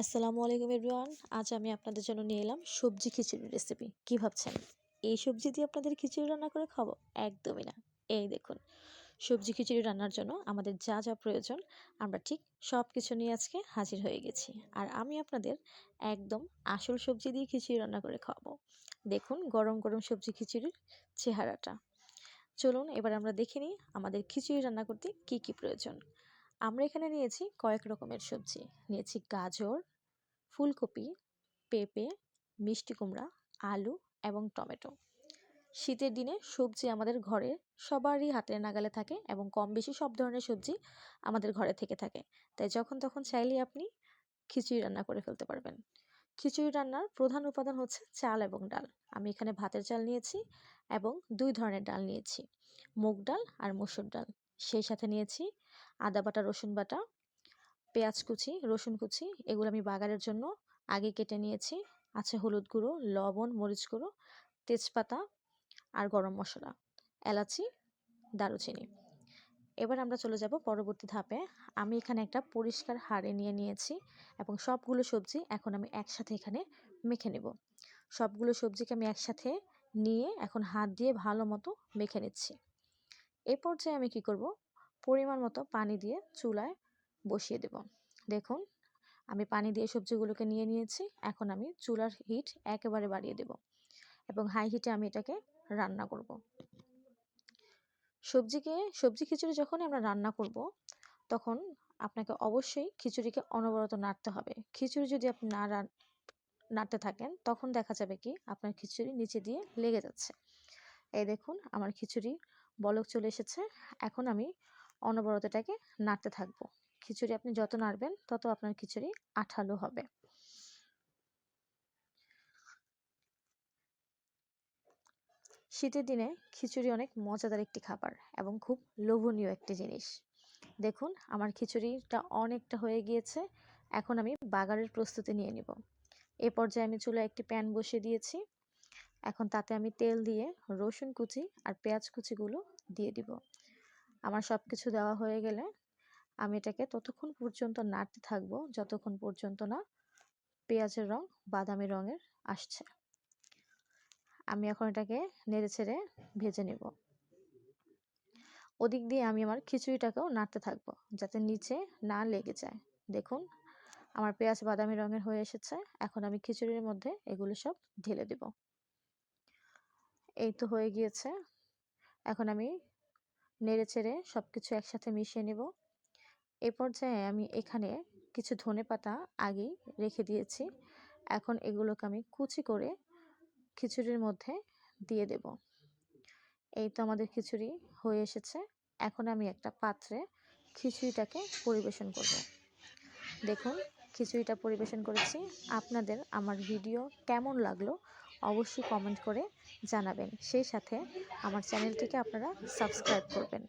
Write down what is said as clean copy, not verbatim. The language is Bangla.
আসসালামু আলাইকুম এভরিওয়ান। আজ আমি আপনাদের জন্য নিয়ে এলাম সবজি খিচুড়ি রেসিপি। কি ভাবছেন? এই সবজি দিয়ে আপনাদের খিচুড়ি রান্না করে খাবো? একদমই না। এই দেখুন, সবজি খিচুড়ি রান্নার জন্য আমাদের যা যা প্রয়োজন আমরা ঠিক সব কিছু নিয়ে আজকে হাজির হয়ে গেছি। আর আমি আপনাদের একদম আসল সবজি দিয়ে খিচুড়ি রান্না করে খাওয়াবো। দেখুন গরম গরম সবজি খিচুড়ির চেহারাটা। চলুন এবার আমরা দেখে নিই আমাদের খিচুড়ি রান্না করতে কি কি প্রয়োজন। আমরা এখানে নিয়েছি কয়েক রকমের সবজি। নিয়েছি গাজর, ফুলকপি, পেঁপে, মিষ্টি কুমড়া, আলু এবং টমেটো। শীতের দিনে সবজি আমাদের ঘরে সবারই হাতের নাগালে থাকে এবং কম বেশি সব ধরনের সবজি আমাদের ঘরে থেকে থাকে। তাই যখন তখন চাইলেই আপনি খিচুড়ি রান্না করে ফেলতে পারবেন। খিচুড়ি রান্নার প্রধান উপাদান হচ্ছে চাল এবং ডাল। আমি এখানে ভাতের চাল নিয়েছি এবং 2 ধরনের ডাল নিয়েছি, মুগ ডাল আর মসুর ডাল। সেই সাথে নিয়েছি আদা বাটা, রসুন বাটা, পেঁয়াজ কুচি, রসুন কুচি, এগুলো আমি বাগারের জন্য আগে কেটে নিয়েছি। আছে হলুদ গুঁড়ো, লবণ, মরিচ গুঁড়ো, তেজপাতা আর গরম মশলা, এলাচি, দারুচিনি। এবার আমরা চলে যাব পরবর্তী ধাপে। আমি এখানে একটা পরিষ্কার হাঁড়ি নিয়ে নিয়েছি এবং সবগুলো সবজি এখন আমি একসাথে এখানে মেখে নেব। সবগুলো সবজিকে আমি একসাথে নিয়ে এখন হাত দিয়ে ভালো মতো মেখে নিচ্ছি। এই পর্যায়ে আমি কি করব, পরিমাণ মতো পানি দিয়ে চুলায় বসিয়ে দেব। দেখুন আমি পানি দিয়ে সবজিগুলোকে নিয়ে নিয়েছি। এখন আমি চুলার হিট একেবারে বাড়িয়ে দেব এবং হাই হিটে আমি এটাকে রান্না করব। সবজি খিচুড়ি যখন আমরা রান্না করব তখন আপনাকে অবশ্যই খিচুড়িকে অনবরত নাড়তে হবে। খিচুড়ি যদি আপনি নাড়তে থাকেন তখন দেখা যাবে কি আপনার খিচুড়ি নিচে দিয়ে লেগে যাচ্ছে। এই দেখুন আমার খিচুড়ি বলক চলে এসেছে। এখন আমি অনবরত এটাকে নাড়তে থাকবো। খিচুড়ি আপনি যত নাড়বেন তত আপনার খিচুড়ি আঠালো হবে। শীতের দিনে খিচুড়ি অনেক মজাদার একটি খাবার এবং খুব লোভনীয় একটি জিনিস। দেখুন আমার খিচুড়িটা অনেকটা হয়ে গিয়েছে। এখন আমি বাগারের প্রস্তুতি নিয়ে নিব। এ পর্যায়ে আমি চুলায় একটি প্যান বসিয়ে দিয়েছি। এখন তাতে আমি তেল দিয়ে রসুন কুচি আর পেঁয়াজ কুচিগুলো দিয়ে দিব। আমার সব কিছু দেওয়া হয়ে গেলে আমি এটাকে ততক্ষণ পর্যন্ত নাড়তে থাকবো যতক্ষণ পর্যন্ত না পেঁয়াজের রং বাদামি রঙের আসছে। আমি এখন এটাকে নেড়ে ছেড়ে ভেজে নেব। ওদিক দিয়ে আমি আমার খিচুড়িটাকেও নাড়তে থাকবো যাতে নিচে না লেগে যায়। দেখুন আমার পেঁয়াজ বাদামি রঙের হয়ে এসেছে। এখন আমি খিচুড়ির মধ্যে এগুলো সব ঢেলে দেব। এই তো হয়ে গিয়েছে। এখন আমি নেড়ে ছেড়ে সবকিছু একসাথে মিশিয়ে নেব। এ পর্যায়ে আমি এখানে কিছু ধনেপাতা আগেই রেখে দিয়েছি। এখন এগুলোকে আমি কুচি করে খিচুড়ির মধ্যে দিয়ে দেব। এই তো আমাদের খিচুড়ি হয়ে এসেছে। এখন আমি একটা পাত্রে খিচুড়িটাকে পরিবেশন করব। দেখুন খিচুড়িটা পরিবেশন করেছি। আপনাদের আমার ভিডিও কেমন লাগলো অবশ্যই কমেন্ট করে জানাবেন। সেই সাথে আমার চ্যানেলটিকে আপনারা সাবস্ক্রাইব করবেন।